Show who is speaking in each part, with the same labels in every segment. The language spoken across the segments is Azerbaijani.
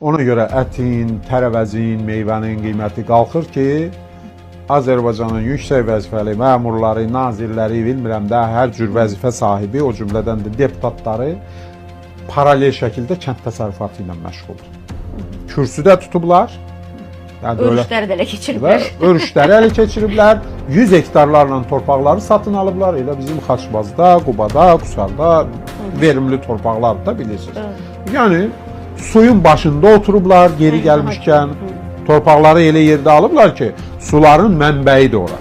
Speaker 1: Ona görə ətin, tərəvəzin, meyvənin qiyməti qalxır ki, Azərbaycanın yüksək vəzifəli məmurları, nazirləri, bilmirəm də, hər cür vəzifə sahibi, o cümlədən də deputatları paralel şəkildə kənd təsərrüfatı ilə məşğuldur. Kürsüdə tutublar. Yəni
Speaker 2: Örüşləri də ələ keçiriblər.
Speaker 1: Örüşləri ələ keçiriblər. 100 hektarlarla torpaqları satın alıblar. Elə bizim Xaçmazda, Qubada, Qusarda verimli torpaqlar da bilirsiniz. Yəni suyun başında oturublar geri gəlmişkən. Torpaqları elə yerdə alıblar ki, suların mənbəyidir ora.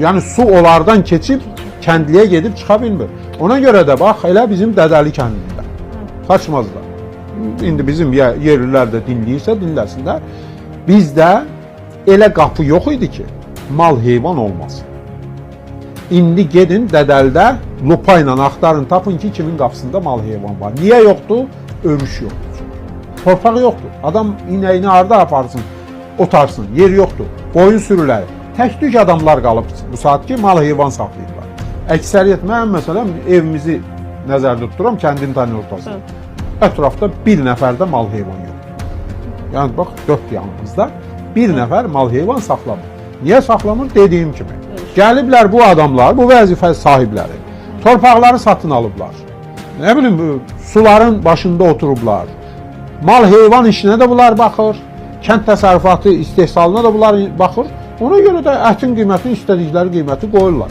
Speaker 1: Yəni su onlardan keçib kəndliyə gedib çıxa bilmir. Ona görə də bax, elə bizim Dədəli kəndində, Xaçmazda. İndi bizim yerlilər də dinləyirsə, dinləsinlər. Bizdə elə qapı yox idi ki, mal heyvan olmasın. İndi gedin Dədəldə lupa ilə axtarın, tapın ki, kimin qapısında mal heyvan var. Niyə yoxdur? Örüş yoxdur. Torpaq yoxdur. Adam inəyini harda aparsın? Otarsın, yer yoxdur, qoyun sürüləri. Tək-tük adamlar qalıb bu saat ki, mal heyvan saxlayırlar. Əksəriyyət, mən məsələn evimizi nəzərdə tuturam, kəndin tane ortasında. Ətrafda bir nəfər də mal heyvan yoxdur. Yəni bax, 4 yanımızda bir nəfər mal heyvan saxlamır. Niyə saxlamır? Dediyim kimi. Gəliblər bu adamlar, bu vəzifə sahibləri, torpaqları satın alıblar. Nə bilim, suların başında oturublar. Mal heyvan işinə də bunlar baxır. Kənd təsərrüfatı istehsalına da bunlar baxır. Ona görə də ətin qiymətini istədikləri qiyməti qoyurlar.